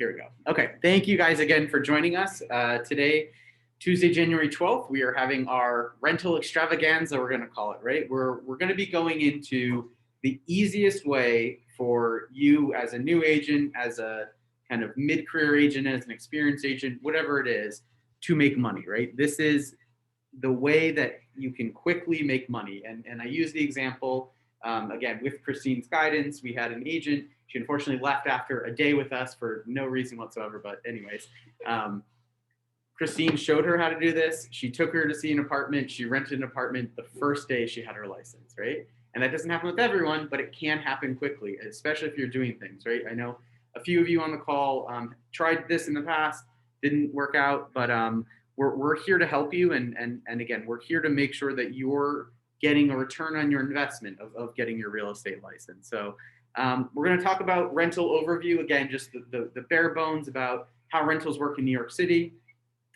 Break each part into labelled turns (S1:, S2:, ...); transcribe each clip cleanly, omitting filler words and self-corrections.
S1: here we go. Okay, thank you guys again for joining us. Today, Tuesday, January 12th, we are having our rental extravaganza, we're going to call it, right? We're going to be going into the easiest way for you as a new agent, as a kind of mid-career agent, as an experienced agent, whatever it is, to make money, right? This is the way that you can quickly make money. And I use the example, again, with Christine's guidance. We had an agent. She unfortunately left after a day with us for no reason whatsoever. But anyways, Christine showed her how to do this. She took her to see an apartment. She rented an apartment the first day she had her license, right? And that doesn't happen with everyone, but it can happen quickly, especially if you're doing things, right? I know a few of you on the call tried this in the past, didn't work out, but we're here to help you. And again, we're here to make sure that you're getting a return on your investment of getting your real estate license. So we're going to talk about rental overview. Again, just the bare bones about how rentals work in New York City.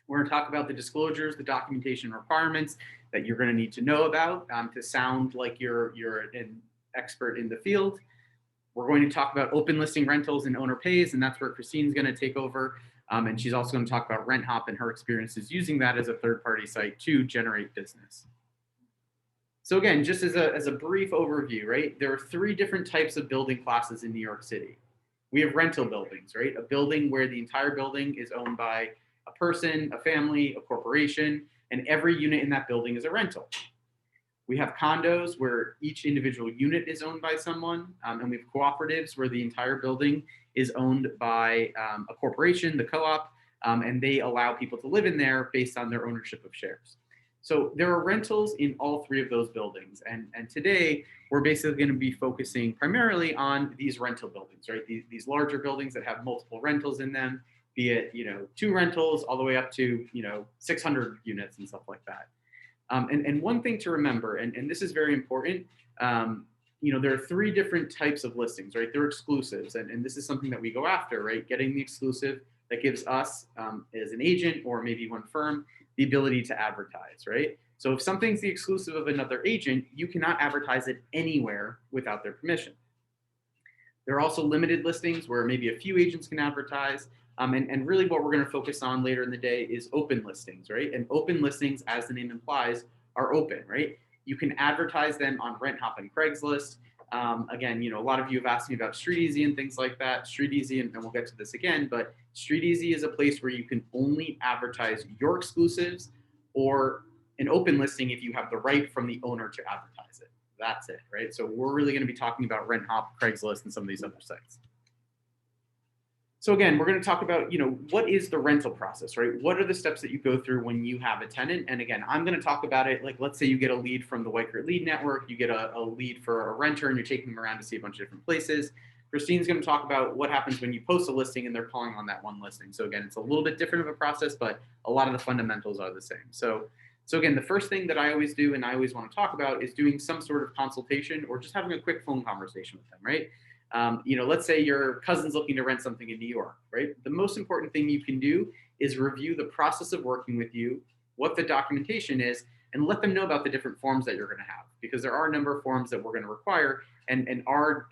S1: We're going to talk about the disclosures, the documentation requirements that you're going to need to know about to sound like you're an expert in the field. We're going to talk about open listing rentals and owner pays, and that's where Christine's going to take over. And she's also going to talk about Renthop and her experiences using that as a third-party site to generate business. So again, just as a brief overview, right? There are three different types of building classes in New York City. We have rental buildings, right? A building where the entire building is owned by a person, a family, a corporation, and every unit in that building is a rental. We have condos where each individual unit is owned by someone, and we have cooperatives where the entire building is owned by a corporation, the co-op, and they allow people to live in there based on their ownership of shares. So there are rentals in all three of those buildings, and today we're basically going to be focusing primarily on these rental buildings, right? These larger buildings that have multiple rentals in them, be it 2 rentals all the way up to 600 units and stuff like that. And one thing to remember, and this is very important, there are 3 different types of listings, right? They're exclusives, and this is something that we go after, right? Getting the exclusive that gives us, as an agent or maybe one firm, the ability to advertise, right? So if something's the exclusive of another agent, you cannot advertise it anywhere without their permission. There are also limited listings where maybe a few agents can advertise. And really what we're going to focus on later in the day is open listings, right? And open listings, as the name implies, are open, right? You can advertise them on Renthop and Craigslist. Again, a lot of you have asked me about StreetEasy and things like that. StreetEasy, and we'll get to this again, but StreetEasy is a place where you can only advertise your exclusives, or an open listing if you have the right from the owner to advertise it. That's it, right? So we're really going to be talking about Renthop, Craigslist, and some of these other sites. So again, we're going to talk about, what is the rental process, right? What are the steps that you go through when you have a tenant? And again, I'm going to talk about it like, let's say you get a lead from the Whitecurt Lead Network, you get a lead for a renter and you're taking them around to see a bunch of different places. Christine's going to talk about what happens when you post a listing and they're calling on that one listing. So again, it's a little bit different of a process, but a lot of the fundamentals are the same. So again, the first thing that I always do and I always want to talk about is doing some sort of consultation or just having a quick phone conversation with them, right? Let's say your cousin's looking to rent something in New York, right? The most important thing you can do is review the process of working with you, what the documentation is, and let them know about the different forms that you're going to have, because there are a number of forms that we're going to require, and our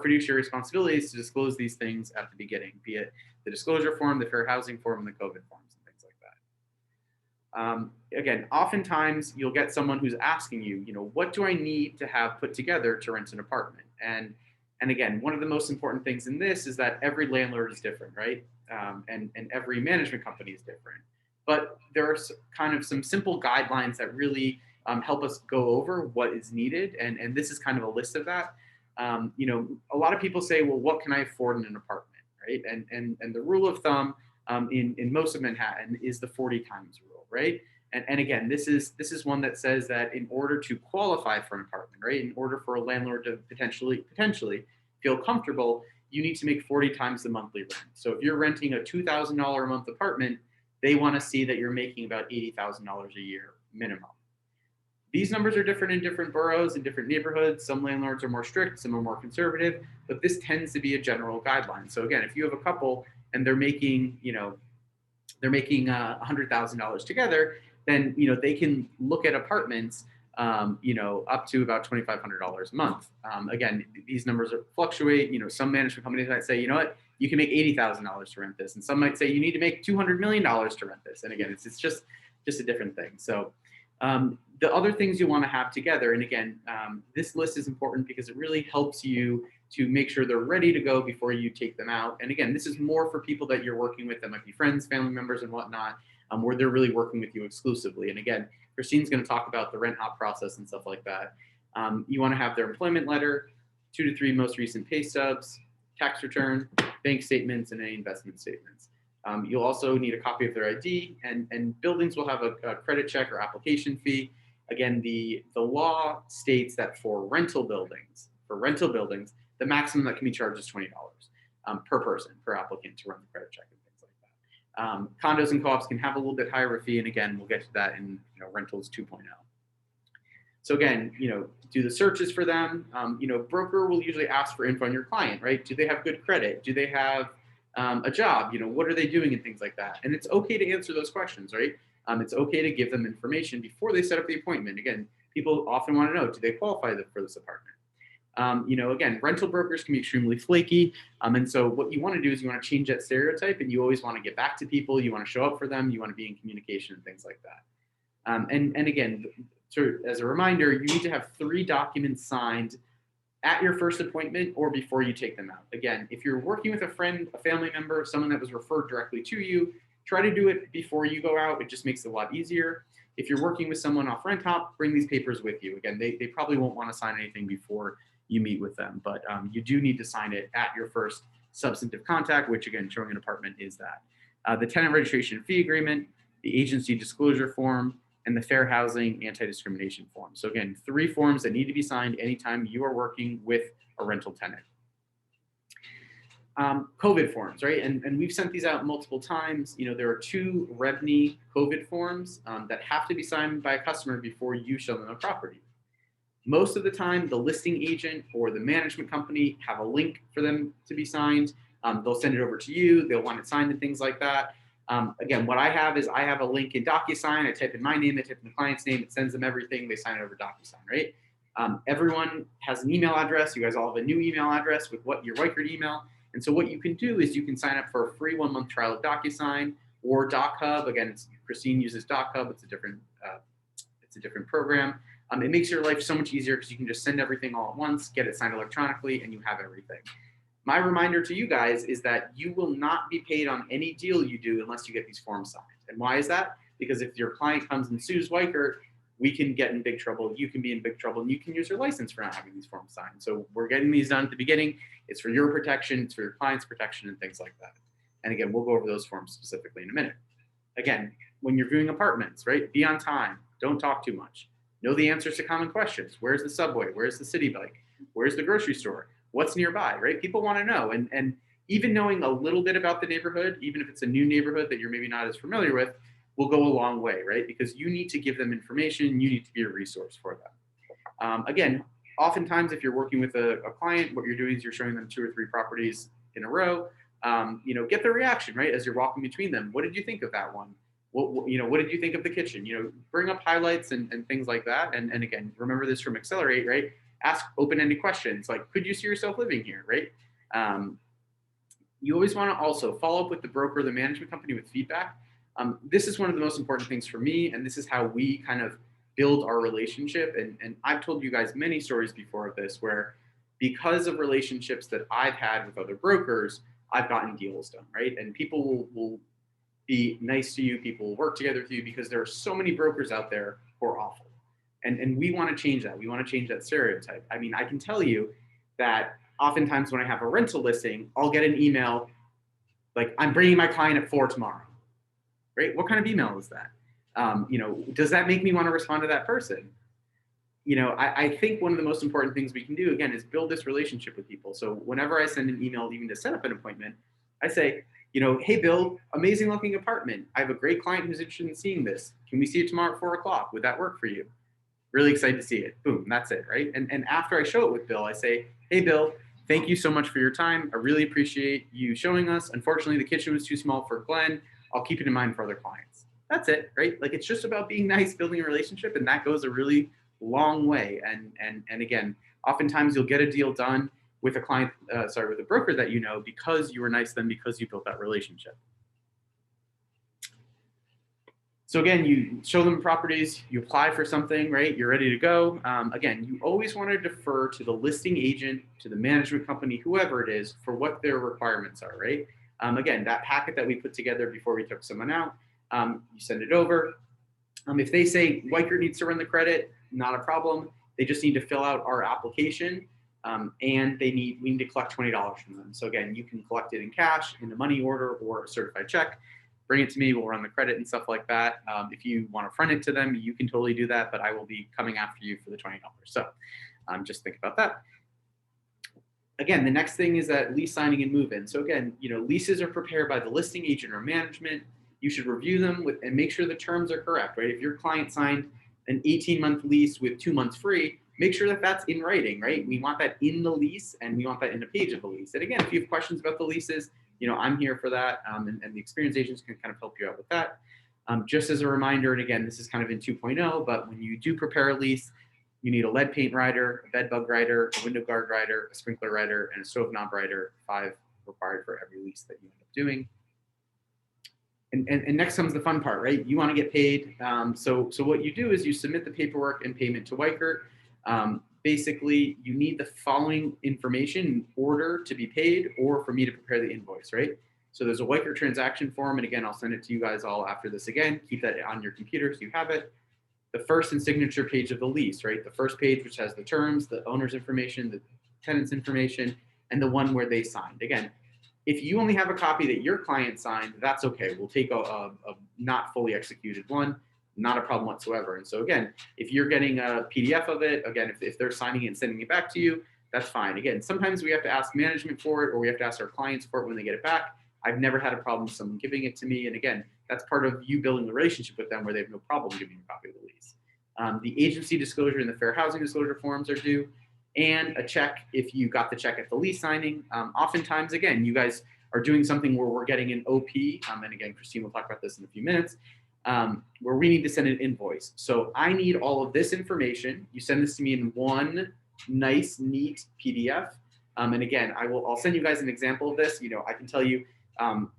S1: fiduciary responsibility is to disclose these things at the beginning, be it the disclosure form, the fair housing form, and the COVID forms, and things like that. Again, oftentimes you'll get someone who's asking you, what do I need to have put together to rent an apartment? And again, one of the most important things in this is that every landlord is different, right? And every management company is different. But there are kind of some simple guidelines that really help us go over what is needed. And this is kind of a list of that. A lot of people say, well, what can I afford in an apartment, right? And the rule of thumb in most of Manhattan is the 40 times rule, right? And again, this is one that says that in order to qualify for an apartment, right, in order for a landlord to potentially feel comfortable, you need to make 40 times the monthly rent. So if you're renting a $2,000 a month apartment, they want to see that you're making about $80,000 a year minimum. These numbers are different in different boroughs, in different neighborhoods. Some landlords are more strict, some are more conservative, but this tends to be a general guideline. So again, if you have a couple and they're making $100,000 together, then they can look at apartments you know, up to about $2,500 a month. Again, these numbers fluctuate. You know, some management companies might say, you know what, you can make $80,000 to rent this, and some might say you need to make $200 million to rent this. And again, it's just a different thing. So the other things you want to have together, and again, this list is important because it really helps you to make sure they're ready to go before you take them out. And again, this is more for people that you're working with that might be friends, family members, and whatnot, where they're really working with you exclusively. And again, Christine's going to talk about the Renthop process and stuff like that. You want to have their employment letter, 2 to 3 most recent pay stubs, tax return, bank statements, and any investment statements. You'll also need a copy of their ID, and buildings will have a credit check or application fee. Again, the law states that for rental buildings, the maximum that can be charged is $20 per person, per applicant to run the credit check and things like that. Condos and co-ops can have a little bit higher of a fee, and again, we'll get to that in rentals 2.0. So again, do the searches for them. Broker will usually ask for info on your client, right? Do they have good credit? Do they have a job? What are they doing and things like that? And it's okay to answer those questions, right? It's okay to give them information before they set up the appointment. Again, people often want to know, do they qualify for this apartment? Again, rental brokers can be extremely flaky. And so what you want to do is you want to change that stereotype, and you always want to get back to people. You want to show up for them. You want to be in communication and things like that. And again, as a reminder, you need to have 3 documents signed at your first appointment or before you take them out. Again, if you're working with a friend, a family member, someone that was referred directly to you, try to do it before you go out. It just makes it a lot easier. If you're working with someone off Renthop, bring these papers with you. Again, they probably won't want to sign anything before you meet with them, but you do need to sign it at your first substantive contact, which again, showing an apartment is that. The tenant registration fee agreement, the agency disclosure form, and the fair housing anti-discrimination form. So again, 3 forms that need to be signed anytime you are working with a rental tenant. COVID forms, right? And we've sent these out multiple times. There are 2 REVNY COVID forms that have to be signed by a customer before you show them a property. Most of the time, the listing agent or the management company have a link for them to be signed. They'll send it over to you. They'll want it signed and things like that. Again, what I have is I have a link in DocuSign. I type in my name, I type in the client's name, it sends them everything. They sign it over DocuSign, right? Everyone has an email address. You guys all have a new email address with your record email. And so what you can do is you can sign up for a free 1-month trial of DocuSign or DocHub. Again, Christine uses DocHub. It's a different program. It makes your life so much easier because you can just send everything all at once, get it signed electronically, and you have everything. My reminder to you guys is that you will not be paid on any deal you do unless you get these forms signed. And why is that? Because if your client comes and sues Weichert, we can get in big trouble, you can be in big trouble, and you can use your license for not having these forms signed. So we're getting these done at the beginning. It's for your protection, it's for your client's protection, and things like that. And again, we'll go over those forms specifically in a minute. Again, when you're viewing apartments, right, be on time, don't talk too much. Know the answers to common questions. Where's the subway? Where's the city bike? Where's the grocery store? What's nearby, right? People want to know. And even knowing a little bit about the neighborhood, even if it's a new neighborhood that you're maybe not as familiar with, will go a long way, right? Because you need to give them information. You need to be a resource for them. Again, oftentimes if you're working with a client, what you're doing is you're showing them 2 or 3 properties in a row. Get their reaction, right? As you're walking between them. What did you think of that one? What did you think of the kitchen? Bring up highlights and things like that. And again, remember this from Accelerate, right? Ask open-ended questions like, could you see yourself living here, right? You always want to also follow up with the broker, the management company with feedback. This is one of the most important things for me, and this is how we kind of build our relationship. And I've told you guys many stories before of this where because of relationships that I've had with other brokers, I've gotten deals done, right? And people will be nice to you, people will work together with you because there are so many brokers out there who are awful. And we want to change that. We want to change that stereotype. I mean, I can tell you that oftentimes when I have a rental listing, I'll get an email like, I'm bringing my client at 4 tomorrow, right? What kind of email is that? Does that make me want to respond to that person? I think one of the most important things we can do, again, is build this relationship with people. So whenever I send an email, even to set up an appointment, I say, hey, Bill, amazing looking apartment. I have a great client who's interested in seeing this. Can we see it tomorrow at 4 o'clock? Would that work for you? Really excited to see it. Boom, that's it, right? And after I show it with Bill, I say, hey, Bill, thank you so much for your time. I really appreciate you showing us. Unfortunately, the kitchen was too small for Glenn. I'll keep it in mind for other clients. That's it, right? Like, it's just about being nice, building a relationship, and that goes a really long way. And again, oftentimes you'll get a deal done with a client, with a broker that you know, because you were nice to them, because you built that relationship. So again, you show them properties, you apply for something, right? You're ready to go. Again, you always want to defer to the listing agent, to the management company, whoever it is, for what their requirements are, right? Again, that packet that we put together before we took someone out, you send it over. If they say Weichert needs to run the credit, not a problem. They just need to fill out our application, and we need to collect $20 from them. So again, you can collect it in cash, in a money order, or a certified check. Bring it to me, we'll run the credit and stuff like that. If you want to front it to them, you can totally do that, but I will be coming after you for the $20. So just think about that. Again, the next thing is that lease signing and move-in. So again, leases are prepared by the listing agent or management. You should review them and make sure the terms are correct, right? If your client signed an 18-month lease with 2 months free, make sure that that's in writing, right? We want that in the lease, and we want that in a page of the lease. And again, if you have questions about the leases, I'm here for that, and the experienced agents can kind of help you out with that. Just as a reminder, and again, this is kind of in 2.0, but when you do prepare a lease, you need a lead paint rider, a bed bug rider, a window guard rider, a sprinkler rider, and a stove knob rider, 5 required for every lease that you end up doing. And next comes the fun part, right? You want to get paid. So what you do is you submit the paperwork and payment to Weichert. Basically, you need the following information in order to be paid or for me to prepare the invoice, right? So there's a Weichert transaction form, and again, I'll send it to you guys all after this again. Keep that on your computer so you have it. The first and signature page of the lease, right? The first page, which has the terms, the owner's information, the tenant's information, and the one where they signed. Again, if you only have a copy that your client signed, that's okay. We'll take a not fully executed one, not a problem whatsoever. And so again, if you're getting a PDF of it, again, if they're signing it and sending it back to you, that's fine. Again, sometimes we have to ask management for it, or we have to ask our clients for it when they get it back. I've never had a problem with someone giving it to me. And again, that's part of you building a relationship with them where they have no problem giving you a copy of the lease. The agency disclosure and the fair housing disclosure forms are due, and a check if you got the check at the lease signing. Oftentimes, again, you guys are doing something where we're getting an OP, and again, Christine will talk about this in a few minutes, where we need to send an invoice. So I need all of this information. You send this to me in one nice, neat PDF. And again, I'll send you guys an example of this. I can tell you,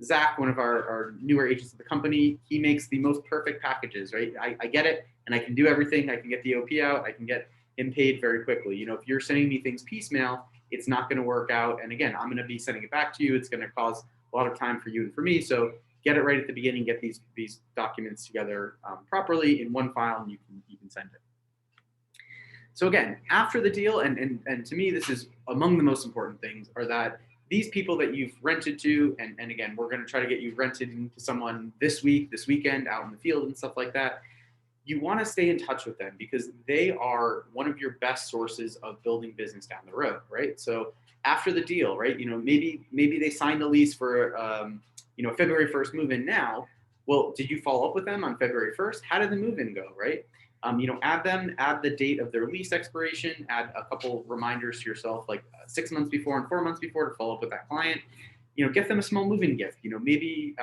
S1: Zach, one of our newer agents of the company, he makes the most perfect packages, right? I get it, and I can do everything. I can get the OP out. I can get him paid very quickly. If you're sending me things piecemeal, it's not going to work out. And again, I'm going to be sending it back to you. It's going to cause a lot of time for you and for me. So get it right at the beginning. Get these documents together properly in one file, and you can send it. So again, after the deal, and to me, this is among the most important things, are that these people that you've rented to, and again, we're going to try to get you rented into someone this week, this weekend, out in the field and stuff like that. You want to stay in touch with them because they are one of your best sources of building business down the road, right? So after the deal, right, maybe they signed the lease for, February 1st move-in now. Well, did you follow up with them on February 1st? How did the move-in go, right? Add the date of their lease expiration, add a couple reminders to yourself, like 6 months before and 4 months before, to follow up with that client. Get them a small move-in gift, maybe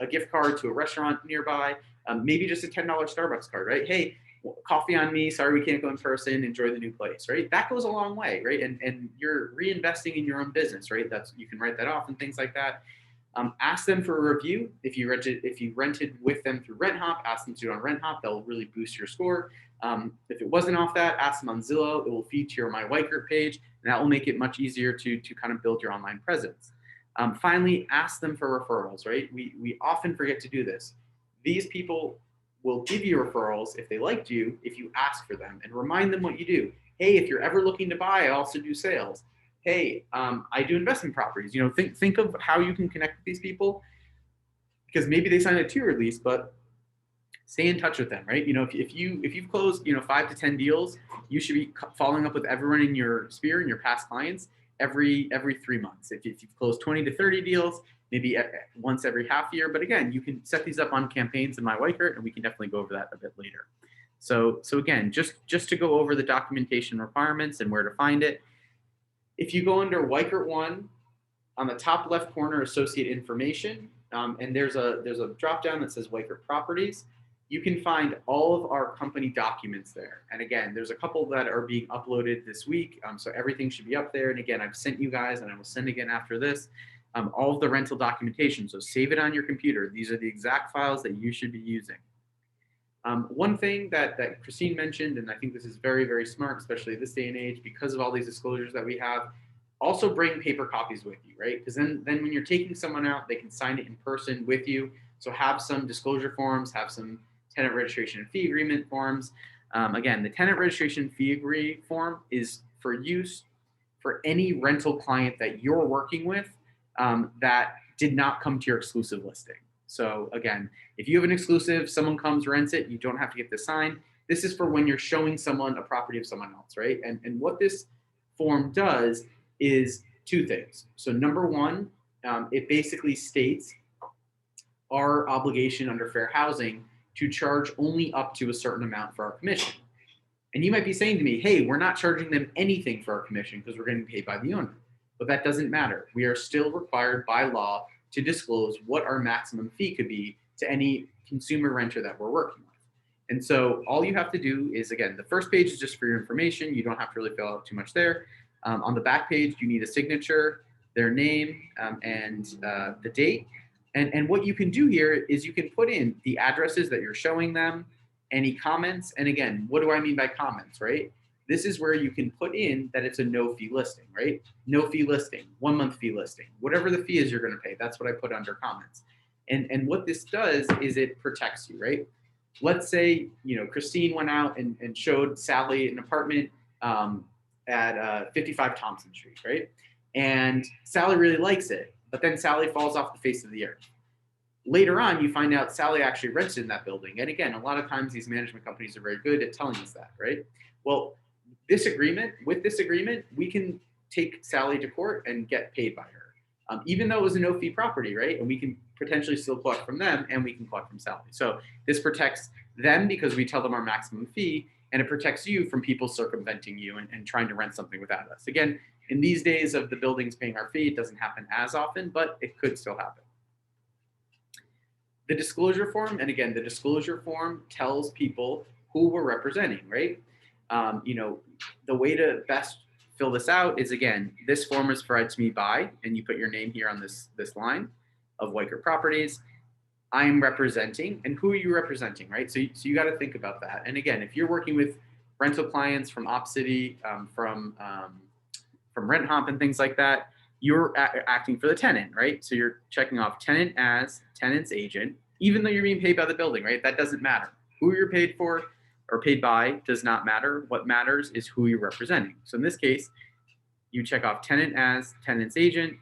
S1: a gift card to a restaurant nearby, maybe just a $10 Starbucks card, right? Hey, coffee on me. Sorry, we can't go in person. Enjoy the new place, right? That goes a long way, right? And you're reinvesting in your own business, right? You can write that off and things like that. Ask them for a review. If you rented with them through Renthop, ask them to do it on Renthop. They'll really boost your score. If it wasn't off that, ask them on Zillow. It will feed to your My Weichert page, and that will make it much easier to kind of build your online presence. Finally, ask them for referrals, right? We often forget to do this. These people will give you referrals if they liked you, if you ask for them, and remind them what you do. Hey, if you're ever looking to buy, I also do sales. Hey, I do investment properties. Think of how you can connect with these people, because maybe they signed a 2-year lease, but stay in touch with them, right? If you've closed 5 to 10 deals, you should be following up with everyone in your sphere and your past clients every 3 months. If you've closed 20 to 30 deals, maybe once every half year. But again, you can set these up on campaigns in My Weichert, and we can definitely go over that a bit later. So again, just to go over the documentation requirements and where to find it. If you go under Weichert 1, on the top left corner, associate information, and there's a drop down that says Weichert properties. you can find all of our company documents there. And again, there's a couple that are being uploaded this week. So everything should be up there. And again, I've sent you guys, and I will send again after this, all of the rental documentation. So save it on your computer. These are the exact files that you should be using. One thing that Christine mentioned, and I think this is very, very smart, especially this day and age, because of all these disclosures that we have, also bring paper copies with you, right? Because then when you're taking someone out, they can sign it in person with you. So have some disclosure forms, have some tenant registration and fee agreement forms. Again, the tenant registration and fee agree form is for use for any rental client that you're working with that did not come to your exclusive listing. So again, if you have an exclusive, someone comes, rents it, you don't have to get this signed. This is for when you're showing someone a property of someone else, right? And what this form does is two things. So number one, it basically states our obligation under fair housing to charge only up to a certain amount for our commission. And you might be saying to me, hey, we're not charging them anything for our commission because we're getting paid by the owner. But that doesn't matter. We are still required by law to disclose what our maximum fee could be to any consumer renter that we're working with. And so all you have to do is, again, the first page is just for your information. You don't have to really fill out too much there. On the back page, you need a signature, their name, and the date. And what you can do here is you can put in the addresses that you're showing them, any comments. And again, what do I mean by comments, right? This is where you can put in that it's a no fee listing, right? No fee listing, 1 month fee listing, whatever the fee is you're going to pay. That's what I put under comments. And what this does is it protects you, right? Let's say, Christine went out and showed Sally an apartment at 55 Thompson Street, right? And Sally really likes it, but then Sally falls off the face of the earth. Later on, you find out Sally actually rented in that building. And again, a lot of times these management companies are very good at telling us that, right? Well, with this agreement, we can take Sally to court and get paid by her, even though it was a no fee property, right? And we can potentially still collect from them, and we can collect from Sally. So this protects them because we tell them our maximum fee, and it protects you from people circumventing you and trying to rent something without us. Again, in these days of the buildings paying our fee, it doesn't happen as often, but it could still happen. The disclosure form, and again, the disclosure form tells people who we're representing, right? The way to best fill this out is, again, this form is provided to me by, and you put your name here on this line of Weicker Properties. I'm representing, and who are you representing, right? So you got to think about that. And again, if you're working with rental clients from OpCity, from Renthop and things like that, you're acting for the tenant, right? So you're checking off tenant as tenant's agent, even though you're being paid by the building, right? That doesn't matter. Who you're paid for or paid by does not matter. What matters is who you're representing. So in this case, you check off tenant as tenant's agent,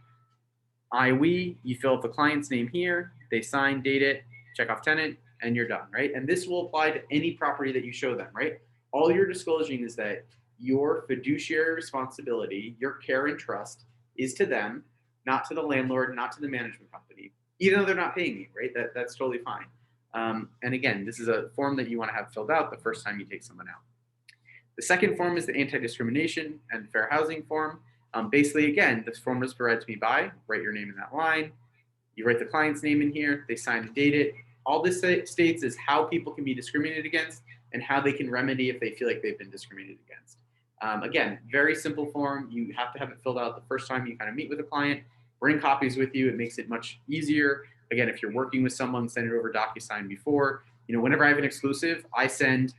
S1: we, you fill out the client's name here, they sign, date it, check off tenant, and you're done, right? And this will apply to any property that you show them, right? All you're disclosing is that your fiduciary responsibility, your care and trust is to them, not to the landlord, not to the management company, even though they're not paying you, right? That's totally fine. And again, this is a form that you want to have filled out the first time you take someone out. The second form is the anti-discrimination and fair housing form. Basically, again, this form was provided to me by, write your name in that line. You write the client's name in here, they sign and date it. All this states is how people can be discriminated against and how they can remedy if they feel like they've been discriminated against. Again, very simple form. You have to have it filled out the first time you kind of meet with a client. Bring copies with you. It makes it much easier. Again, if you're working with someone, send it over DocuSign before. Whenever I have an exclusive, I send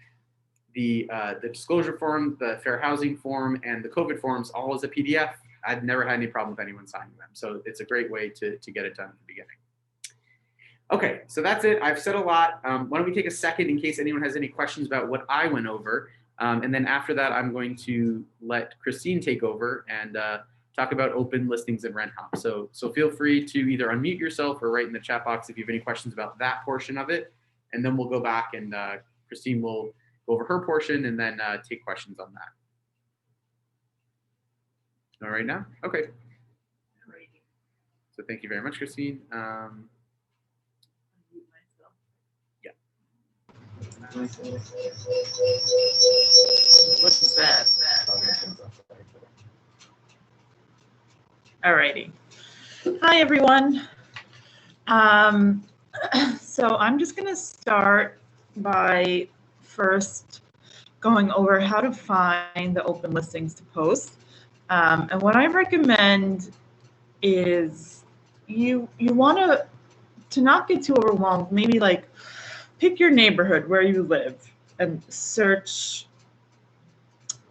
S1: the disclosure form, the fair housing form, and the COVID forms all as a PDF. I've never had any problem with anyone signing them. So it's a great way to get it done at the beginning. Okay, so that's it. I've said a lot. Why don't we take a second in case anyone has any questions about what I went over. And then after that, I'm going to let Christine take over and talk about open listings in Renthop. So feel free to either unmute yourself or write in the chat box if you have any questions about that portion of it. And then we'll go back and Christine will go over her portion and then take questions on that. All right now? Okay. So thank you very much, Christine. Yeah.
S2: What's that? All righty. Hi, everyone. So I'm just going to start by first going over how to find the open listings to post. And what I recommend is you want to not get too overwhelmed. Maybe like pick your neighborhood where you live and search.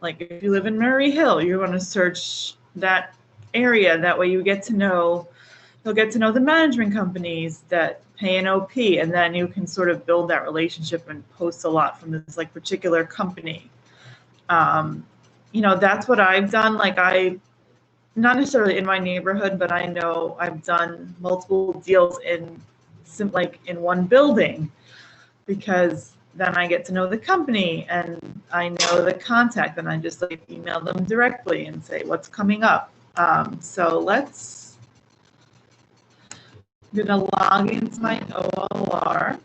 S2: Like if you live in Murray Hill, you want to search that area. That way you'll get to know the management companies that pay an OP, and then you can sort of build that relationship and post a lot from this like particular company. That's what I've done. Like not necessarily in my neighborhood, but I know I've done multiple deals in one building, because then I get to know the company and I know the contact, and I just like email them directly and say what's coming up. So I'm gonna log into my OLR.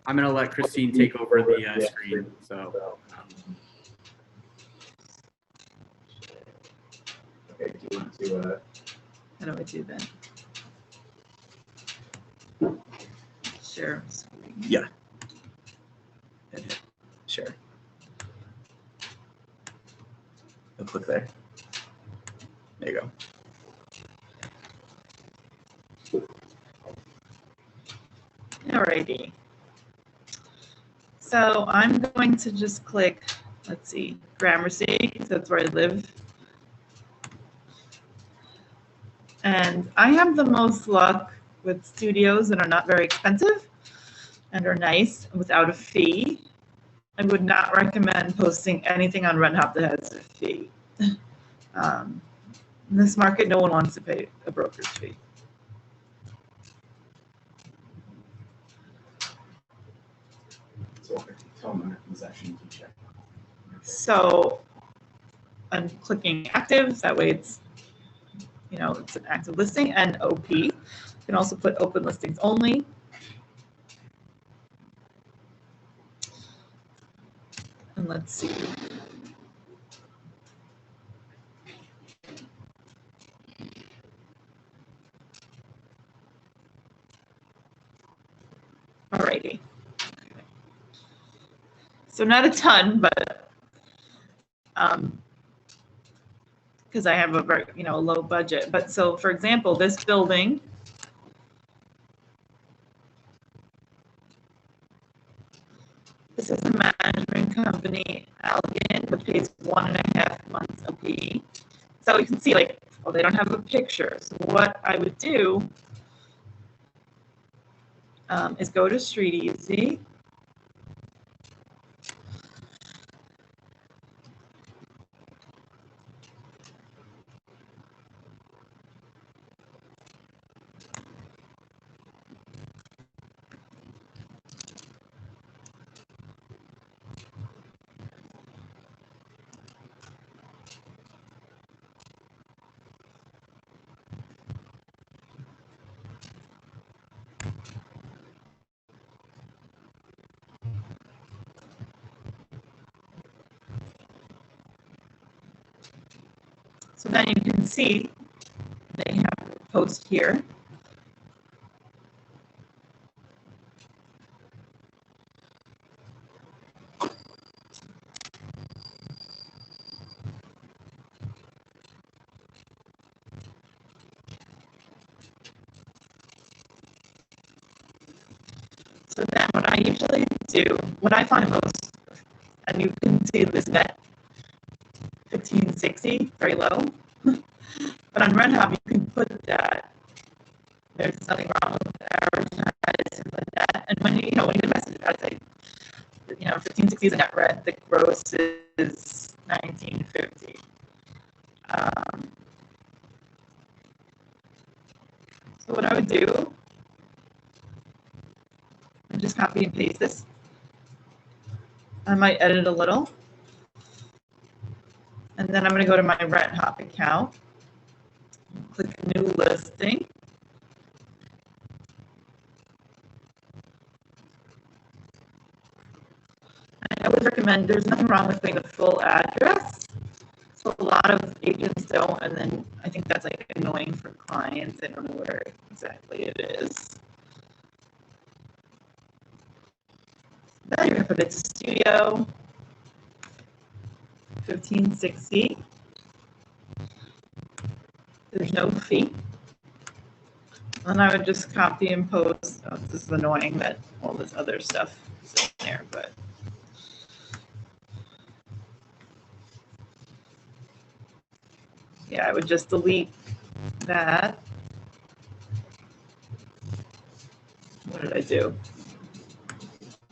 S1: I'm going to let Christine take over the screen. So,
S3: Okay, do you want to?
S2: How do I do that? Share screen.
S3: Yeah. Sure. You'll click there. There you go.
S2: Alrighty. So I'm going to just click, let's see, Gramercy, because that's where I live. And I have the most luck with studios that are not very expensive and are nice without a fee. I would not recommend posting anything on Renthop that has a fee. In this market, no one wants to pay a broker's fee.
S3: So tell them the section to check.
S2: So I'm clicking active, that way it's an active listing, and OP. You can also put open listings only. And let's see. Alrighty. So not a ton, but because I have a very low budget. But so for example, this building, this is a management company, Allegan, which pays 1.5 months a fee. So you can see they don't have a picture. So what I would do is go to Street Easy. So then you can see they have a post here. So then what I usually do, what I find most, and you can see this net 1560, very low. But on Renthop, you can put that. There's nothing wrong with advertising like that. And when you when you message, I say, 1560 is a net red. The gross is 1950. So what I would do, I just copy and paste this. I might edit a little. And then I'm going to go to my Renthop account, click new listing. always recommend, there's nothing wrong with putting the full address. So a lot of agents don't, and then I think that's like annoying for clients. They don't know where exactly it is. Then you're gonna put it's a studio, 1560. There's no fee. And I would just copy and post. Oh, this is annoying that all this other stuff is in there, but. Yeah, I would just delete that. What did I do?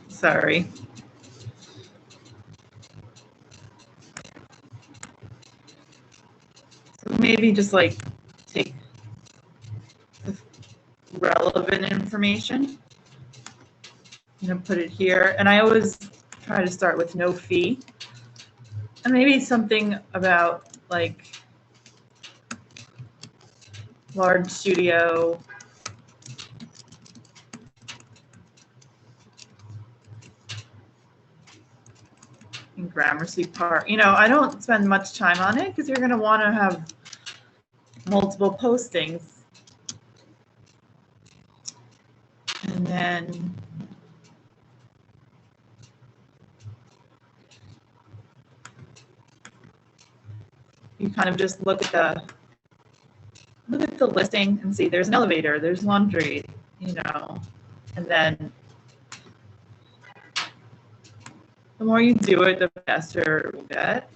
S2: Sorry. So maybe just like take the relevant information, put it here. And I always try to start with no fee. And maybe something about like large studio, in Gramercy Park. I don't spend much time on it because you're going to want to have multiple postings. And then you kind of just look at the listing and see there's an elevator, there's laundry, and then the more you do it, the faster it will get.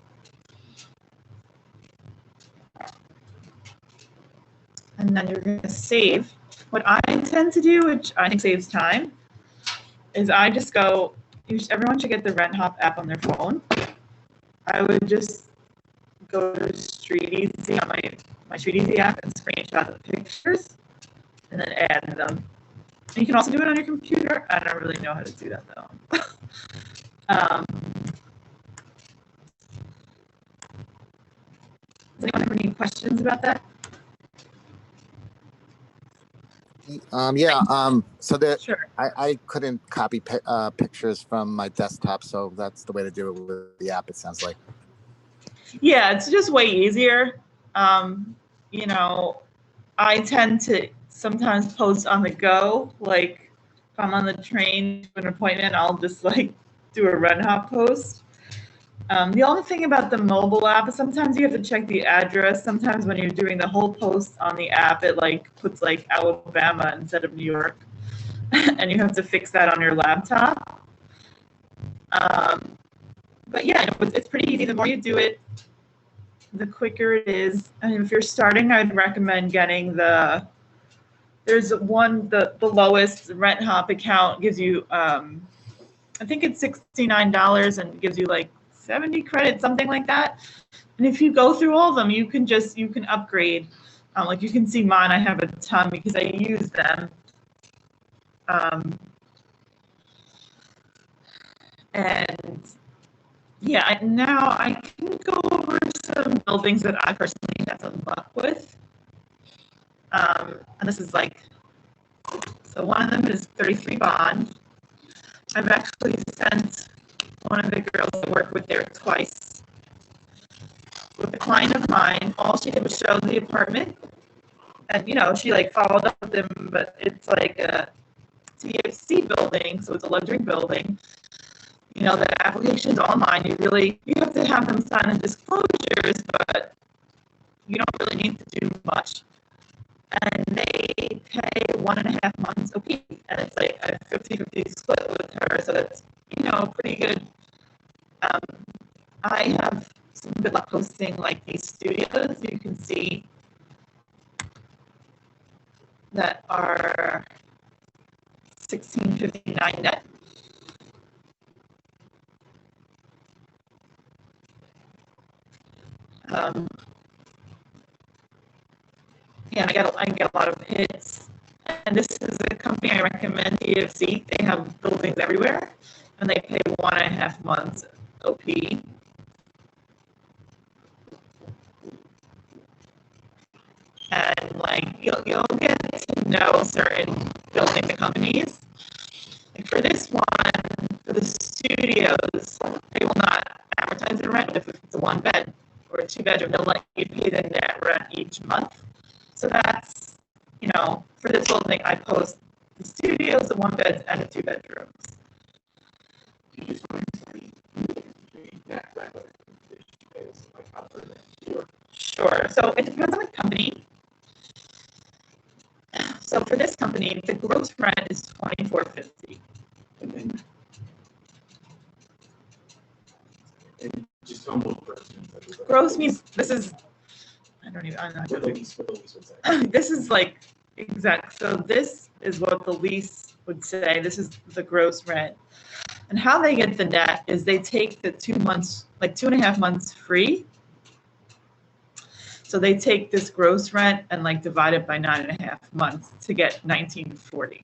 S2: And then you're going to save. What I tend to do, which I think saves time, is I just go, everyone should get the Renthop app on their phone. I would just go to Street Easy on my Street Easy app and screenshot the pictures and then add them. And you can also do it on your computer. I don't really know how to do that though. Does anyone have any questions about that?
S4: So that
S2: Sure.
S4: I couldn't copy pictures from my desktop, so that's the way to do it with the app, it sounds like.
S2: Yeah, it's just way easier. I tend to sometimes post on the go. Like if I'm on the train to an appointment, I'll just like do a Renthop post. The only thing about the mobile app is sometimes you have to check the address. Sometimes when you're doing the whole post on the app, it like puts like Alabama instead of New York, and you have to fix that on your laptop. But yeah, it's pretty easy. The more you do it, the quicker it is. And if you're starting, I'd recommend getting the lowest Renthop account gives you, I think it's $69 and gives you like 70 credits, something like that. And if you go through all of them, you can upgrade. Like you can see mine, I have a ton because I use them. And yeah, now I can go over some buildings that I personally had some luck with. And this is like, so one of them is 33 Bond. I've actually sent one of the girls I work with there twice. With a client of mine, all she did was show the apartment. And, she like followed up with them, but it's like a TFC building, so it's a luxury building. The application's online. You have to have them sign the disclosures, but you don't really need to do much. And they pay 1.5 months OP, and it's like a 50-50 split with her, so that's, pretty good. I have some good luck posting like these studios. You can see that are $16.59 net. Yeah, I get a lot of hits. And this is a company I recommend, TFC. They have buildings everywhere, and they pay 1.5 months OP. And like you'll get to know certain building companies. Like for this one, for the studio, studios, they will not advertise the rent if it's a 1-bed or a 2-bedroom. They'll let you pay the net rent each month. So that's, for this whole thing, I post the studios, the 1-beds, and the 2-bedrooms.
S3: You just want to say that rental is like up for next year.
S2: Sure. So it depends on the company. So for this company, the gross rent is $24.50.
S3: And then just almost
S2: Gross means this is. I'm not.
S3: what the lease would say.
S2: This is like exact. So this is what the lease would say. This is the gross rent. And how they get the net is they take the 2 months, like 2.5 months free. So they take this gross rent and like divide it by 9.5 months to get $19.40.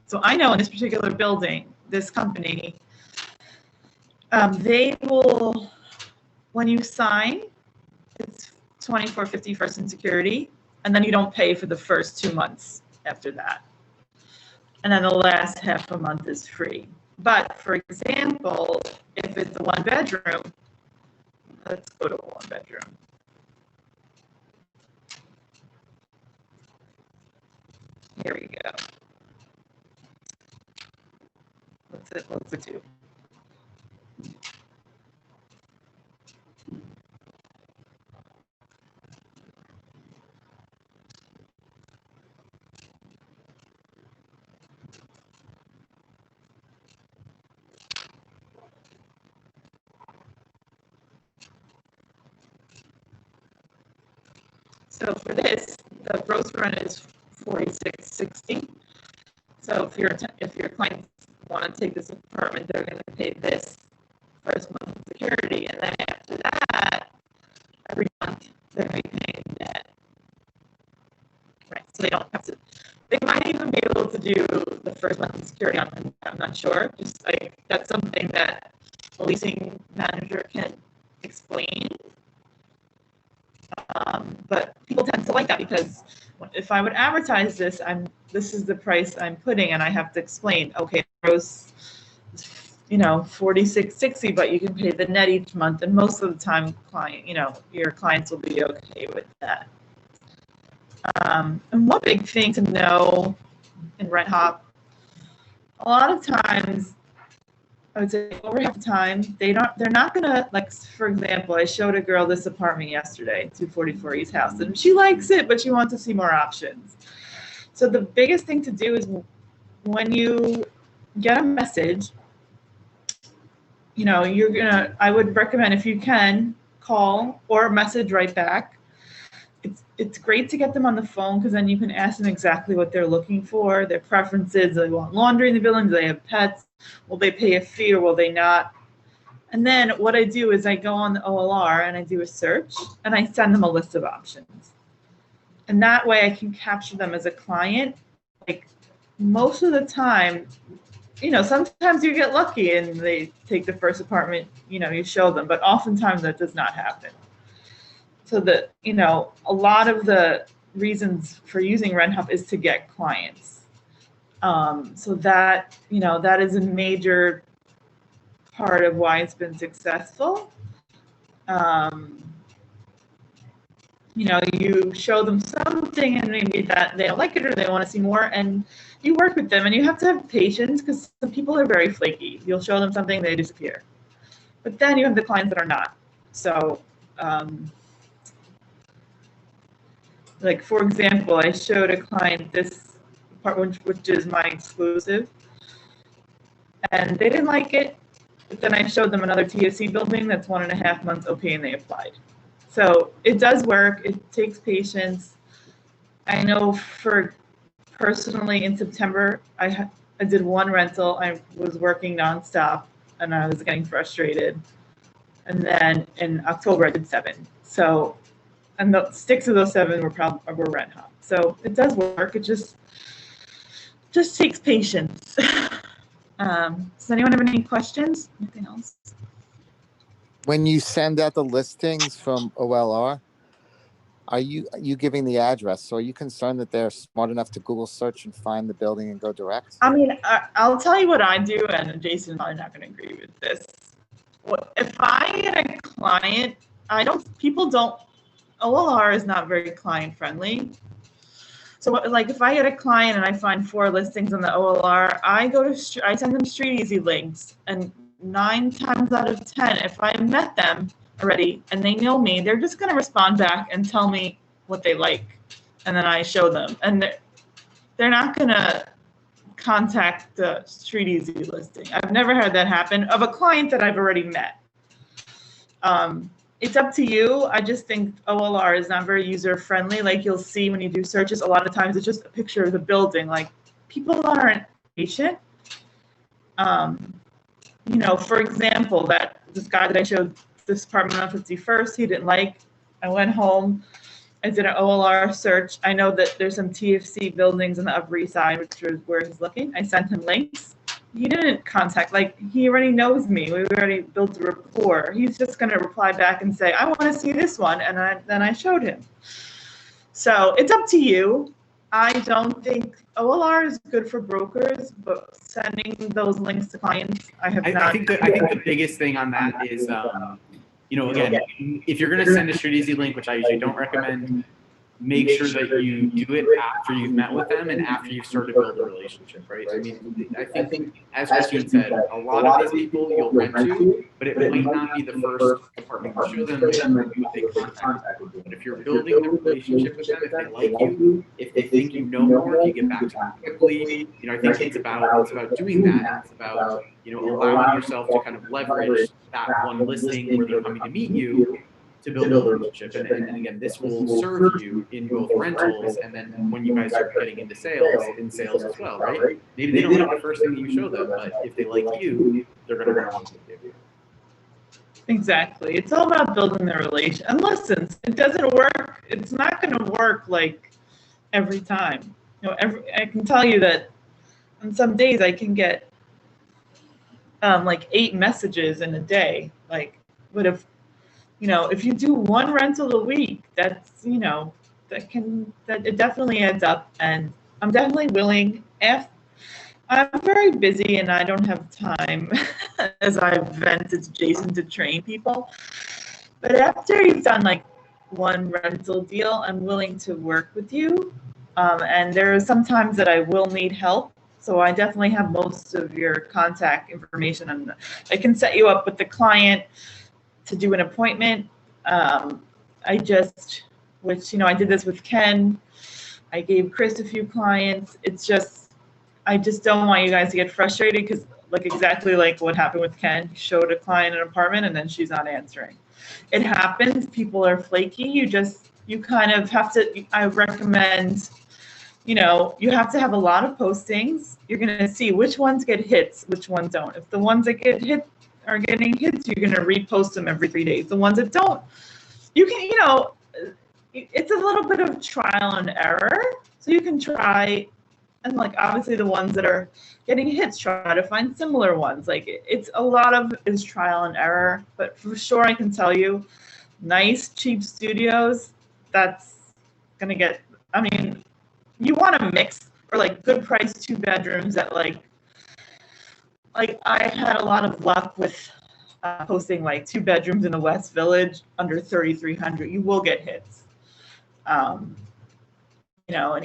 S2: So I know in this particular building, this company, they will, when you sign, it's $24.50 first in security, and then you don't pay for the first 2 months after that. And then the last half a month is free. But for example, if it's a 1-bedroom, let's go to a 1-bedroom. Here we go. What's the 2? So for this, the gross rent is $46.60. So if your clients want to take this apartment, they're going to pay this first month of security, and then after that, every month they're going to be paying net. Right. So they don't have to. They might even be able to do the first month of security on. I'm not sure. Just like that's something that a leasing manager can explain. But people tend to like that because if I would advertise this, this is the price I'm putting, and I have to explain. Okay, gross, $46.60, but you can pay the net each month, and most of the time, your clients will be okay with that. And one big thing to know in Renthop, a lot of times, I would say over half the time, they're not gonna, like, for example, I showed a girl this apartment yesterday, 244 East House, and she likes it, but she wants to see more options. So the biggest thing to do is when you get a message, I would recommend, if you can, call or message right back. It's great to get them on the phone because then you can ask them exactly what they're looking for, their preferences. Do they want laundry in the building? Do they have pets? Will they pay a fee or will they not? And then what I do is I go on the OLR and I do a search and I send them a list of options. And that way I can capture them as a client. Like most of the time, sometimes you get lucky and they take the first apartment, you show them, but oftentimes that does not happen. So that, a lot of the reasons for using Renthop is to get clients. So that, that is a major part of why it's been successful. You show them something and maybe that they don't like it or they want to see more, and you work with them, and you have to have patience because some people are very flaky. You'll show them something, they disappear. But then you have the clients that are not. So, like for example, I showed a client this apartment, which is my exclusive, and they didn't like it. But then I showed them another TSC building that's 1.5 months okay, and they applied. So it does work. It takes patience. I know personally in September, I did 1 rental. I was working nonstop and I was getting frustrated. And then in October, I did 7. So, and the 6 of those 7 were Renthop. So it does work. It just takes patience. Does anyone have any questions? Anything else?
S4: When you send out the listings from OLR, Are you giving the address? So are you concerned that they're smart enough to Google search and find the building and go direct?
S2: I mean, I'll tell you what I do, and Jason's probably not going to agree with this. If I get a client, OLR is not very client friendly. So like if I get a client and I find 4 listings on the OLR, I send them Street Easy links, and 9 times out of 10, if I met them already and they know me, they're just going to respond back and tell me what they like, and then I show them, and they're not going to contact the Street Easy listing. I've never had that happen of a client that I've already met. It's up to you. I just think OLR is not very user friendly. Like you'll see when you do searches, a lot of times it's just a picture of the building. Like people aren't patient. You know, for example, this guy that I showed this apartment on 51st, he didn't like. I went home, I did an OLR search. I know that there's some TFC buildings on the Upper East Side, which is where he's looking. I sent him links. He didn't contact, like he already knows me. We already built a rapport. He's just going to reply back and say, I want to see this one. And then I showed him. So it's up to you. I don't think OLR is good for brokers, but sending those links to clients, I think
S1: the biggest thing on that is, you know, again, if you're going to send a Street Easy link, which I usually don't recommend, make sure that you do it after you've met with them and after you've started to build a relationship, right? I mean, I think, as Christine said, a lot of these people you'll rent to, but it might not be the first apartment you show them, it might be what they contact with. But if you're building the relationship with them, if they like you, if they think you know more, if you get back to them quickly, you know, I think it's about doing that. It's about, you know, allowing yourself to kind of leverage that one listing where they're coming to meet you to build a relationship. And again, this will serve you in both rentals and then when you guys are getting into sales, in sales as well, right? Maybe they don't like the first thing that you show them, but if they like you, they're going to want to with you.
S2: Exactly. It's all about building the relation. And listen, it doesn't work. It's not going to work like every time. You know, I can tell you that on some days I can get like 8 messages in a day. Like, but if you do 1 rental a week, that's, you know, that it definitely adds up. And I'm definitely willing. I'm very busy and I don't have time, as I've vented to Jason, to train people. But after you've done like 1 rental deal, I'm willing to work with you. And there are some times that I will need help. So I definitely have most of your contact information, and I can set you up with the client to do an appointment. I did this with Ken. I gave Chris a few clients. I just don't want you guys to get frustrated, because like exactly like what happened with Ken, he showed a client an apartment and then she's not answering. It happens. People are flaky. You kind of have to, I recommend, you have to have a lot of postings. You're going to see which ones get hits, which ones don't. If the ones that get hit are getting hits, you're going to repost them every 3 days. The ones that don't, you can, it's a little bit of trial and error. So you can try, and like obviously the ones that are getting hits, try to find similar ones. Like it's a lot of is trial and error, but for sure I can tell you, nice cheap studios, that's going to get, I mean, you want to mix, or like good price 2 bedrooms at like I had a lot of luck with posting like 2 bedrooms in the West Village under 3,300. You will get hits. And